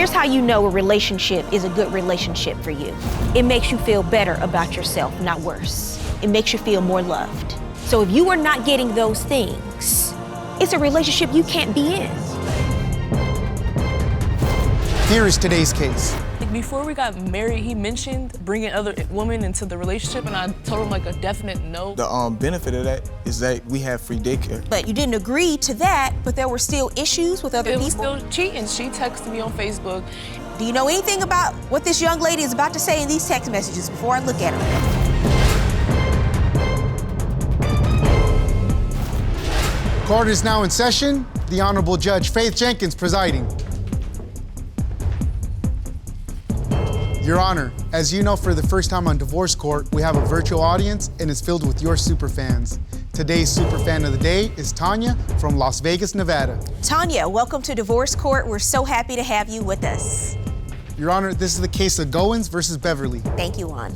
Here's how you know a relationship is a good relationship for you. It makes you feel better about yourself, not worse. It makes you feel more loved. So if you are not getting those things, it's a relationship you can't be in. Here is today's case. Before we got married, he mentioned bringing other women into the relationship, and I told him like a definite no. The benefit of that is that we have free daycare. But you didn't agree to that, but there were still issues with other people? It was still cheating. She texted me on Facebook. Do you know anything about what this young lady is about to say in these text messages before I look at them? Court is now in session. The Honorable Judge Faith Jenkins presiding. Your Honor, as you know, for the first time on Divorce Court, we have a virtual audience and it's filled with your superfans. Today's superfan of the day is Tanya from Las Vegas, Nevada. Tanya, welcome to Divorce Court. We're so happy to have you with us. Your Honor, this is the case of Goins versus Beverly. Thank you, Juan.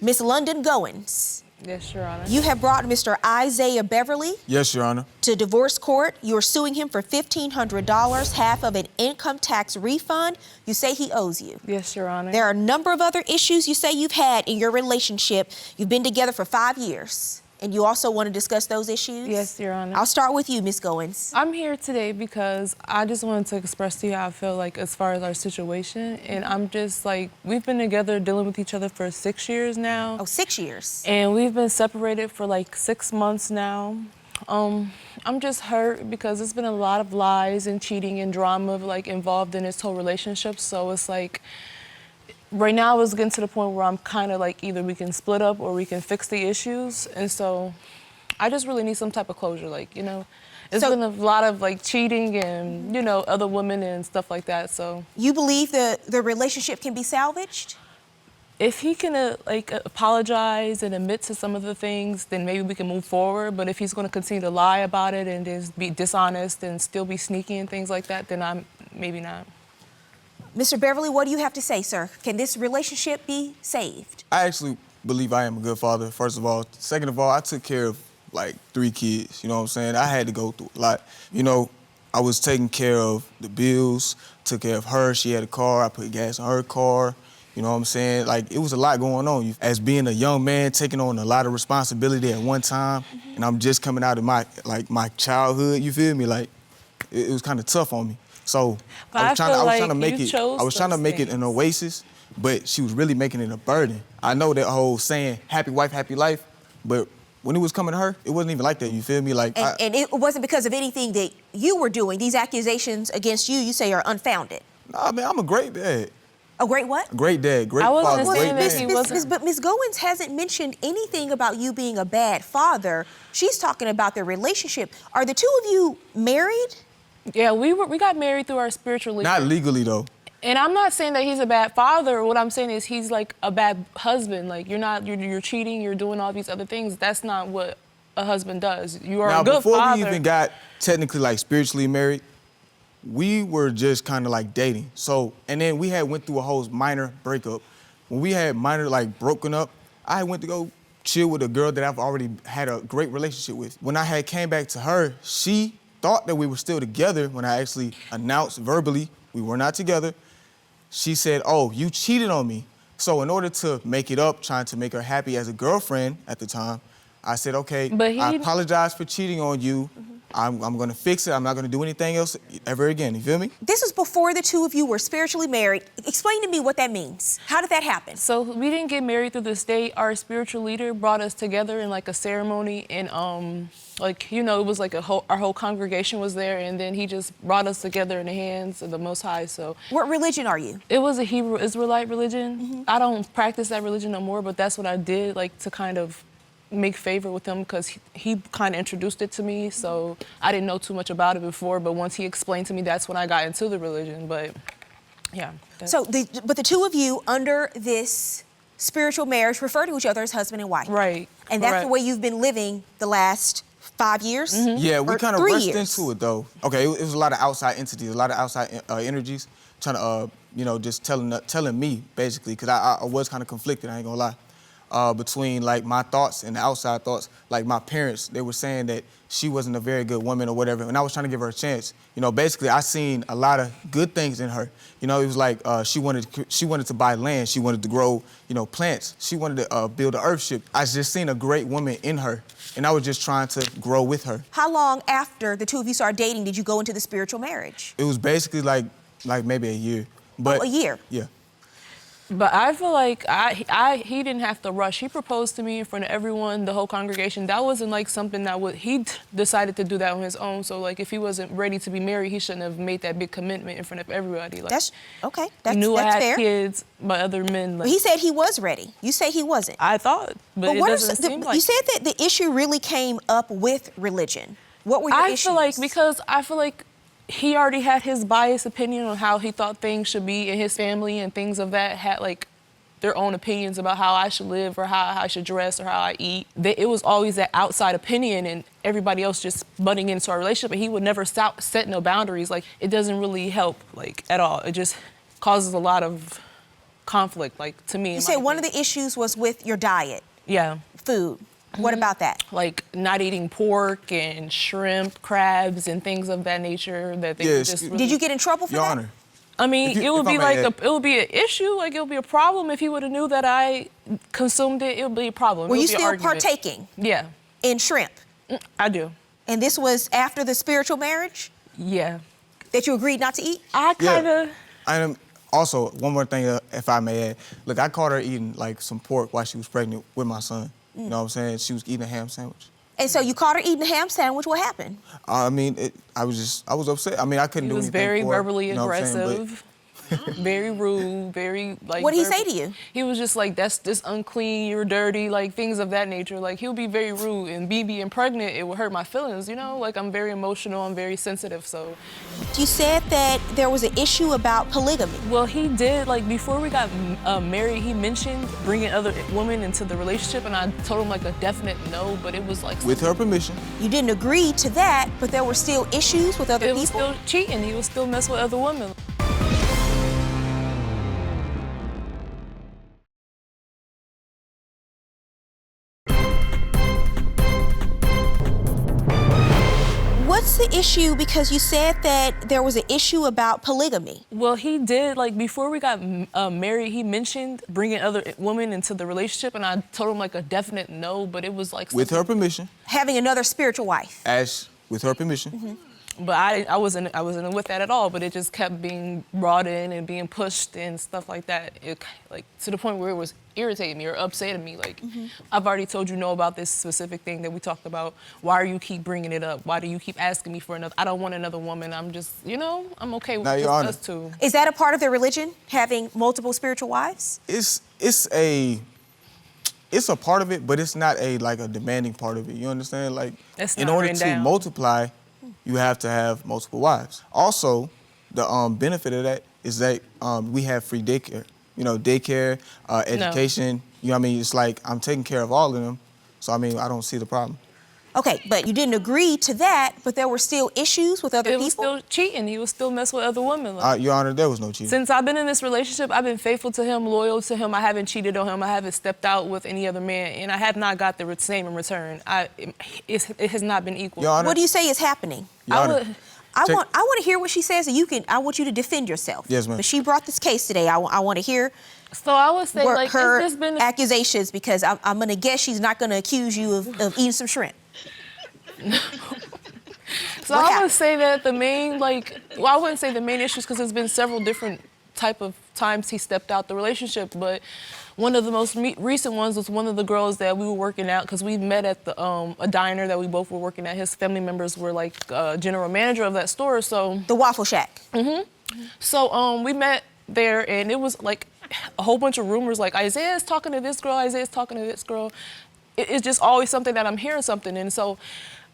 Miss London Goins. Yes, Your Honor. You have brought Mr. Isaiah Beverly. Yes, Your Honor. To divorce court. You are suing him for $1,500, half of an income tax refund you say he owes you. Yes, Your Honor. There are a number of other issues you say you've had in your relationship. You've been together for 5 years. And you also want to discuss those issues? Yes, Your Honor. I'll start with you, Miss Goins. I'm here today because I just wanted to express to you how I feel like as far as our situation. And I'm just like, we've been together dealing with each other for 6 years now. Oh, 6 years. And we've been separated for like 6 months now. I'm just hurt because there's been a lot of lies and cheating and drama like involved in this whole relationship. So it's like, right now it's getting to the point where I'm kind of like either we can split up or we can fix the issues. And so I just really need some type of closure, like, you know. It's been a lot of like cheating and, you know, other women and stuff like that, so. You believe the relationship can be salvaged? If he can like apologize and admit to some of the things, then maybe we can move forward. But if he's going to continue to lie about it and just be dishonest and still be sneaky and things like that, then maybe not. Mr. Beverly, what do you have to say, sir? Can this relationship be saved? I actually believe I am a good father, first of all. Second of all, I took care of like 3 kids, you know what I'm saying? I had to go through a lot. You know, I was taking care of the bills, took care of her. She had a car, I put gas in her car. You know what I'm saying? Like, it was a lot going on. As being a young man, taking on a lot of responsibility at one time, and I'm just coming out of my childhood, you feel me? Like, it was kind of tough on me. So I was trying to make it an oasis, but she was really making it a burden. I know that whole saying, happy wife, happy life, but when it was coming to her, it wasn't even like that, you feel me? Like, and it wasn't because of anything that you were doing. These accusations against you, you say, are unfounded. Nah, man, I'm a great dad. A great what? A great dad, great father, great dad. But Ms. Goins hasn't mentioned anything about you being a bad father. She's talking about the relationship. Are the two of you married? Yeah, we got married through our spiritual leader. Not legally, though. And I'm not saying that he's a bad father. What I'm saying is he's like a bad husband. Like, you're cheating, you're doing all these other things. That's not what a husband does. You are a good father. Now, before we even got technically like spiritually married, we were just kind of like dating. So, and then we had went through a whole minor breakup. When we had minor like broken up, I went to go chill with a girl that I've already had a great relationship with. When I had came back to her, she thought that we were still together. When I actually announced verbally we were not together, she said, oh, you cheated on me. So in order to make it up, trying to make her happy as a girlfriend at the time, I said, okay, I apologize for cheating on you. I'm gonna fix it. I'm not gonna do anything else ever again, you feel me? This was before the two of you were spiritually married. Explain to me what that means. How did that happen? So we didn't get married through the state. Our spiritual leader brought us together in like a ceremony, and like, you know, it was like our whole congregation was there, and then he just brought us together in the hands of the Most High, so. What religion are you? It was a Hebrew Israelite religion. I don't practice that religion no more, but that's what I did, like, to kind of make favor with him, because he kind of introduced it to me, so I didn't know too much about it before, but once he explained to me, that's when I got into the religion, but yeah. But the two of you under this spiritual marriage refer to each other as husband and wife. Right. And that's the way you've been living the last 5 years? Yeah, we kind of rushed years? into it though. Okay, it was a lot of outside entities, a lot of outside energies trying to, you know, just telling me basically, because I was kind of conflicted, I ain't gonna lie. between like my thoughts and the outside thoughts. Like my parents, they were saying that she wasn't a very good woman or whatever, and I was trying to give her a chance. You know, basically I seen a lot of good things in her. You know, it was like she wanted to buy land, she wanted to grow, you know, plants, she wanted to build an earthship. I just seen a great woman in her, and I was just trying to grow with her. How long after the two of you started dating did you go into the spiritual marriage? It was basically like maybe a year. But a year? Yeah. But I feel like he didn't have to rush. He proposed to me in front of everyone, the whole congregation. That wasn't like something that he decided to do that on his own. So like if he wasn't ready to be married, he shouldn't have made that big commitment in front of everybody. Like, That's okay. He knew I had fair. kids by other men. Like, But he said he was ready. You say he wasn't. I thought, but it what doesn't seem like. you said that the issue really came up with religion. What were your issues? I feel like he already had his biased opinion on how he thought things should be in his family, and things of that had like their own opinions about how I should live or how I should dress or how I eat. It was always that outside opinion and everybody else just butting into our relationship, and he would never set no boundaries. Like, it doesn't really help, like, at all. It just causes a lot of conflict, like, to me. You said one of the issues was with your diet. Yeah. Food. What about that? Like not eating pork and shrimp, crabs, and things of that nature. That they Yes. just really... Did you get in trouble for Your that? Honor. I mean, it would be like it would be an issue, like it would be a problem if he would have knew that I consumed it. It would be a problem. Were It you would be an still argument. partaking Yeah, in shrimp? I do. And this was after the spiritual marriage Yeah, that you agreed not to eat? I kind of. Yeah. Also, one more thing, if I may add. Look, I caught her eating like some pork while she was pregnant with my son. You know what I'm saying? She was eating a ham sandwich. And so you caught her eating a ham sandwich. What happened? I mean, I was upset. I mean, I couldn't He do was anything very for her, verbally you know what I'm saying? aggressive, very rude, very like. What did he say to you? He was just like, "That's just unclean. You're dirty," like things of that nature. Like he would be very rude, and me being pregnant, it would hurt my feelings. You know, like I'm very emotional, I'm very sensitive, so. You said that there was an issue about polygamy. Well, he did, like, before we got married, he mentioned bringing other women into the relationship, and I told him, like, a definite no, but it was, like... With her permission. You didn't agree to that, but there were still issues with other It people? was still cheating. He was still messing with other women. What's the issue? Because you said that there was an issue about polygamy. Well, he did, like, before we got married, he mentioned bringing other women into the relationship, and I told him, like, a definite no, but it was, like... With her permission. Having another spiritual wife. With her permission. Mm-hmm. But I wasn't with that at all, but it just kept being brought in and being pushed and stuff like that. It, like, to the point where it was irritating me or upsetting me. Like, I've already told you no about this specific thing that we talked about. Why are you keep bringing it up? Why do you keep asking me for another? I don't want another woman. I'm just, you know, I'm okay with just us two. Is that a part of their religion, having multiple spiritual wives? It's a part of it, but it's not like a demanding part of it. You understand? Like, in order to multiply, you have to have multiple wives. Also, the benefit of that is that we have free daycare. You know, daycare, education. You know what I mean? It's like I'm taking care of all of them. So, I mean, I don't see the problem. Okay, but you didn't agree to that, but there were still issues with other people? It was still cheating. He was still messing with other women. Like, Your Honor, there was no cheating. Since I've been in this relationship, I've been faithful to him, loyal to him. I haven't cheated on him. I haven't stepped out with any other man, and I have not got the same in return. It has not been equal. Your Honor, what do you say is happening? Your Honor, I want to hear what she says, and I want you to defend yourself. Yes, ma'am. But she brought this case today. I want to hear. So I would say, like, her has this been accusations, because I'm going to guess she's not going to accuse you of eating some shrimp. So I would say that the main, I wouldn't say the main issues, because there's been several different type of times he stepped out the relationship, but one of the most recent ones was one of the girls that we were working out, because we met at a diner that we both were working at. His family members were like general manager of that store, so. The Waffle Shack. Mm-hmm. So we met there, and it was like a whole bunch of rumors, like Isaiah's talking to this girl, Isaiah's talking to this girl. It's just always something that I'm hearing something, and so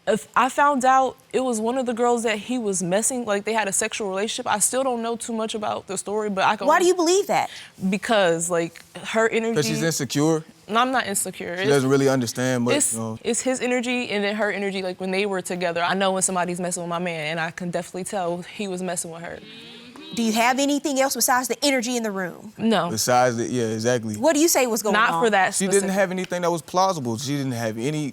if I found out it was one of the girls that he was messing, like they had a sexual relationship. I still don't know too much about the story, but I can. Why do you believe that? Because like her energy. Because she's insecure. No, I'm not insecure. She doesn't really understand much. It's his energy and then her energy. Like when they were together, I know when somebody's messing with my man, and I can definitely tell he was messing with her. Do you have anything else besides the energy in the room? No. Besides it, yeah, exactly. What do you say was going on? Not for that She specific. didn't have anything that was plausible. She didn't have any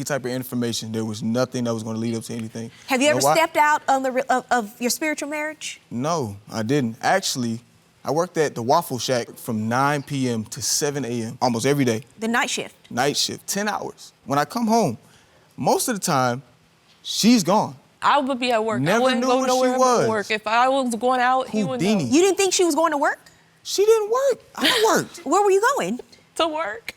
type of information. There was nothing that was going to lead up to anything. Have you ever know why? stepped out on of your spiritual marriage? No, I didn't. Actually, I worked at the Waffle Shack from 9 p.m. to 7 a.m. almost every day. The night shift. Night shift, 10 hours. When I come home, most of the time, she's gone. I would be at work. Never I wouldn't knew go where nowhere she but was. work. If I was going out, he would know. Houdini. You didn't think she was going to work? She didn't work. I worked. Where were you going? To work.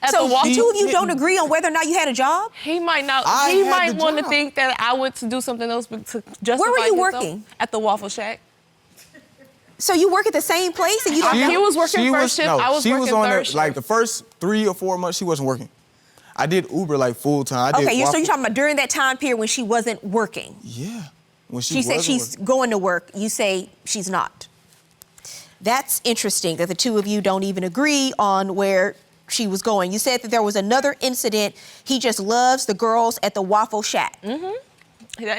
At So the Waffle. the two of you didn't- don't agree on whether or not you had a job? He might not. I He had might the want to job. think that I went to do something else to justify. Where were you himself. working? At the Waffle Shack. So you work at the same place and you don't He know? was working first shift, I was she working was on third the, like shift. the first 3 or 4 months she wasn't working. I did Uber like full time. Okay, so you're talking about during that time period when she wasn't working. Yeah. When She said wasn't she's working. going to work. You say she's not. That's interesting that the two of you don't even agree on where she was going. You said that there was another incident. He just loves the girls at the Waffle Shack.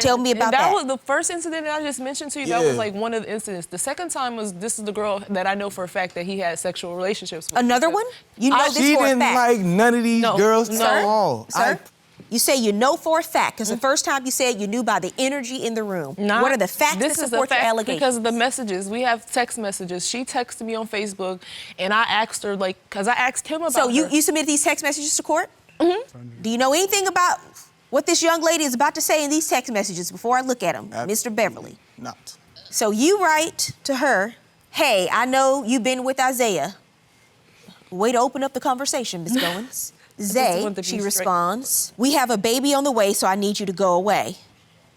Tell me about that. That was the first incident that I just mentioned to you. That Yeah. was like one of the incidents. The second time was this is the girl that I know for a fact that he had sexual relationships with. Another one? You know this She for a didn't fact. like none of these No. girls No. at all. Sir, you say you know for a fact, because the first time you said you knew by the energy in the room. What are the facts that support your allegations? Because of the messages. We have text messages. She texted me on Facebook, and I asked her, like, because I asked him about So her. you submitted these text messages to court? Do you know anything about what this young lady is about to say in these text messages before I look at them, Mr. Beverly? Not. So you write to her, hey, I know you've been with Isaiah. Way to open up the conversation, Ms. Goins. Zay, wanted to be she straight. responds, we have a baby on the way, so I need you to go away.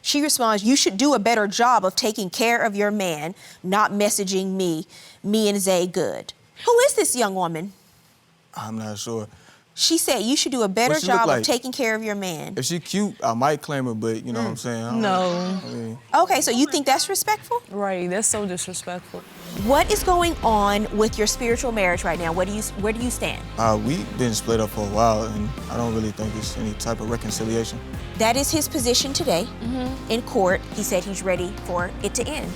She responds, you should do a better job of taking care of your man, not messaging me and Zay good. Who is this young woman? I'm not sure. She said you should do a better What she look job like? of taking care of your man. If she cute, I might claim her, but you know what I'm saying? I don't No. know. I mean, Okay, so you think that's respectful? Right, that's so disrespectful. What is going on with your spiritual marriage right now? Where do you stand? we've been split up for a while, and I don't really think it's any type of reconciliation. That is his position today in court. He said he's ready for it to end.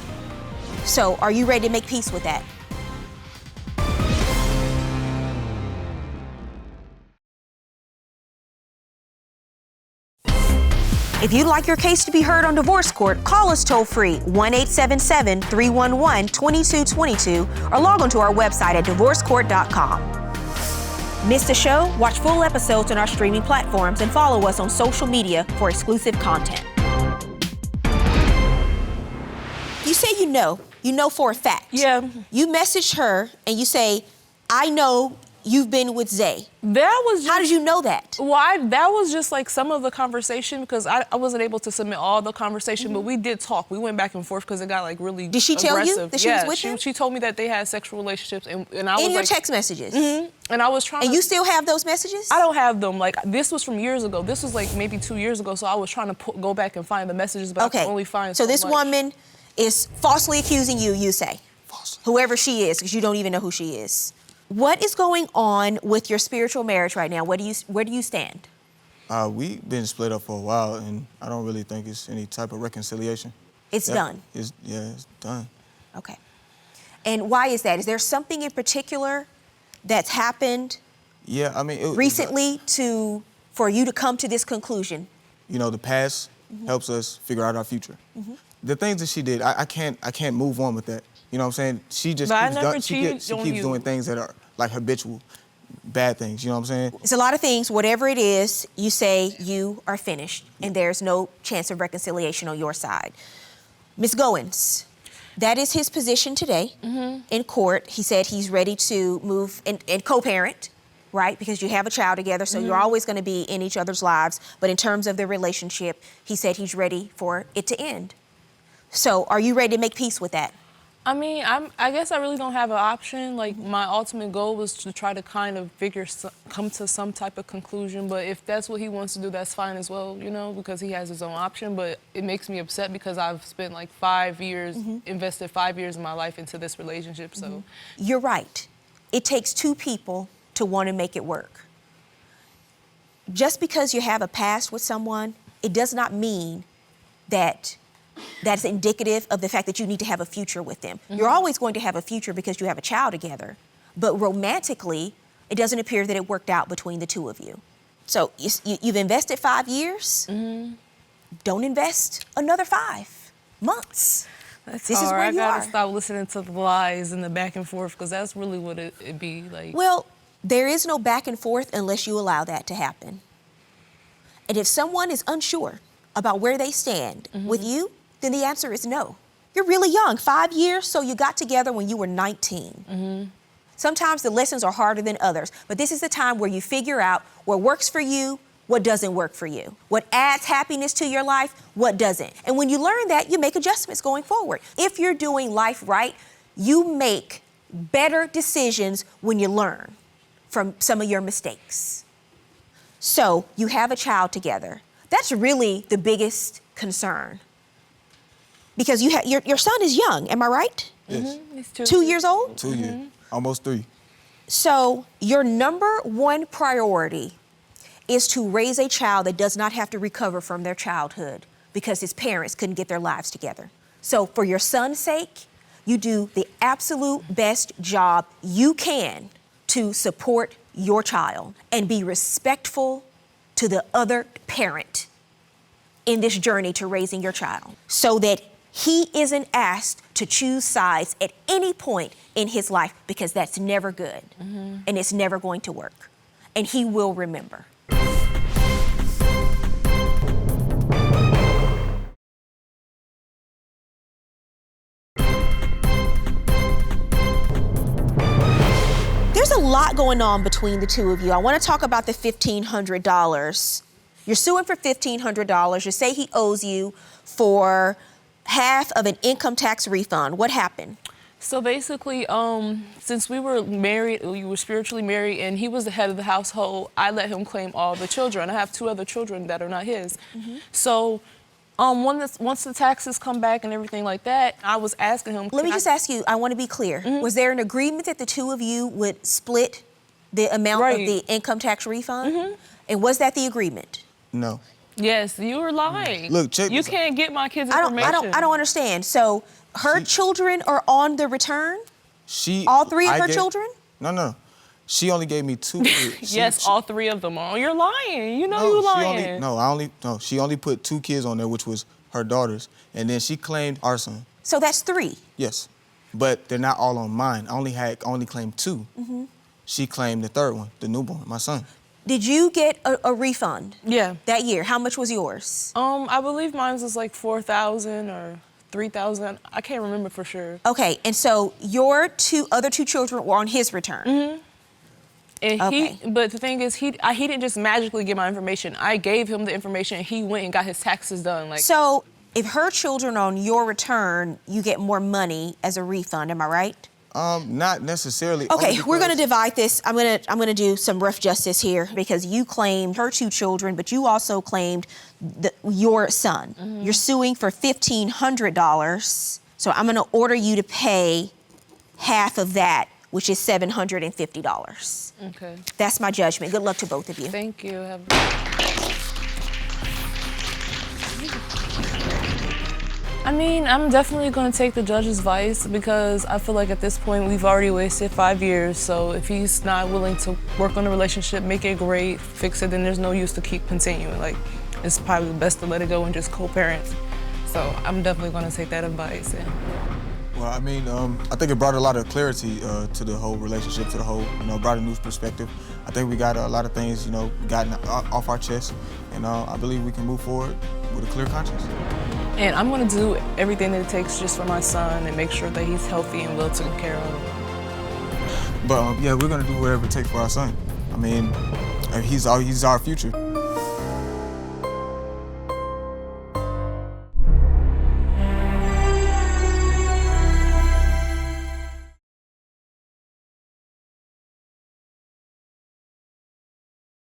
So are you ready to make peace with that? If you'd like your case to be heard on divorce court, call us toll free 1-877-311-2222 or log on to our website at divorcecourt.com. Miss the show? Watch full episodes on our streaming platforms and follow us on social media for exclusive content. You say you know for a fact. Yeah. You message her and you say, I know you've been with Zay. That was just, How did you know that? Well, that was just like some of the conversation because I wasn't able to submit all the conversation, but we did talk. We went back and forth because it got like really Did she tell you aggressive. that she was with him? She told me that they had sexual relationships, and I was In your like, text messages. and I was trying. And to, you still have those messages? I don't have them. Like this was from years ago. This was like maybe 2 years ago. So I was trying to go back and find the messages, but I Okay. could only find so so this much. woman is falsely accusing you, you say. Falsely. Whoever she is, because you don't even know who she is. What is going on with your spiritual marriage right now? Where do you stand? We've been split up for a while, and I don't really think it's any type of reconciliation. It's done. It's done. Okay. And why is that? Is there something in particular that's happened Yeah, I mean, recently for you to come to this conclusion? You know, the past helps us figure out our future. The things that she did, I can't move on with that. You know what I'm saying? She just But I keeps, never she cheated keeps on you. doing things that are like habitual, bad things. You know what I'm saying? It's a lot of things. Whatever it is, you say you are finished and there's no chance of reconciliation on your side. Ms. Goins, that is his position today in court. He said he's ready to move and co-parent, right? Because you have a child together, so you're always going to be in each other's lives. But in terms of the relationship, he said he's ready for it to end. So are you ready to make peace with that? I mean, I guess I really don't have an option. Like, my ultimate goal was to try to kind of come to some type of conclusion. But if that's what he wants to do, that's fine as well, you know, because he has his own option. But it makes me upset because I've spent like 5 years, invested 5 years of my life into this relationship. So You're right. It takes two people to want to make it work. Just because you have a past with someone, it does not mean that that's indicative of the fact that you need to have a future with them. You're always going to have a future because you have a child together. But romantically, it doesn't appear that it worked out between the two of you. So you've invested 5 years. Don't invest another 5 months. This is where I you gotta are. stop listening to the lies and the back and forth, because that's really what it be like. Well, there is no back and forth unless you allow that to happen. And if someone is unsure about where they stand with you, then the answer is no. You're really young, 5 years, so you got together when you were 19. Sometimes the lessons are harder than others, but this is the time where you figure out what works for you, what doesn't work for you, what adds happiness to your life, what doesn't. And when you learn that, you make adjustments going forward. If you're doing life right, you make better decisions when you learn from some of your mistakes. So you have a child together. That's really the biggest concern. Because your son is young, am I right? Yes. He's 2 years old? 2 years, almost 3. So your number one priority is to raise a child that does not have to recover from their childhood because his parents couldn't get their lives together. So for your son's sake, you do the absolute best job you can to support your child and be respectful to the other parent in this journey to raising your child so that he isn't asked to choose sides at any point in his life, because that's never good and it's never going to work. And he will remember. There's a lot going on between the two of you. I want to talk about the $1,500. You're suing for $1,500. You say he owes you for half of an income tax refund. What happened? So basically, since we were married, we were spiritually married, and he was the head of the household, I let him claim all the children. I have 2 other children that are not his. So once the taxes come back and everything like that, I was asking him. Let me just ask you, I want to be clear. Was there an agreement that the two of you would split the amount of the income tax refund? And was that the agreement? No. Yes, you were lying. Look, check You this out. can't get my kids' information. I don't understand. So her children are on the return? She. All 3 of I her gave- children? No. She only gave me 2 kids. Yes, all 3 of them are. You're lying. You know No, you're lying. She only put 2 kids on there, which was her daughters, and then she claimed our son. So that's 3. Yes, but they're not all on mine. I only claimed 2. She claimed the 3rd one, the newborn, my son. Did you get a refund? Yeah. That year? How much was yours? I believe mine was like 4,000 or 3,000. I can't remember for sure. Okay, and so your other two children were on his return. And Okay. but the thing is, he didn't just magically get my information. I gave him the information, and he went and got his taxes done. Like, So if her children are on your return, you get more money as a refund, am I right? Not necessarily. Okay, only we're gonna because- divide this. I'm gonna do some rough justice here because you claimed her 2 children, but you also claimed your son. You're suing for $1,500. So I'm gonna order you to pay half of that, which is $750. okay. That's my judgment. Good luck to both of you. Thank you. I mean, I'm definitely going to take the judge's advice because I feel like at this point we've already wasted 5 years. So if he's not willing to work on the relationship, make it great, fix it, then there's no use to keep continuing. Like, it's probably best to let it go and just co-parent. So I'm definitely going to take that advice. Well, I mean, I think it brought a lot of clarity to the whole relationship, to the whole, brought a new perspective. I think we got a lot of things, gotten off our chest, and I believe we can move forward with a clear conscience. And I'm going to do everything that it takes just for my son and make sure that he's healthy and well taken care of. But yeah, we're gonna do whatever it takes for our son. I mean, he's our future.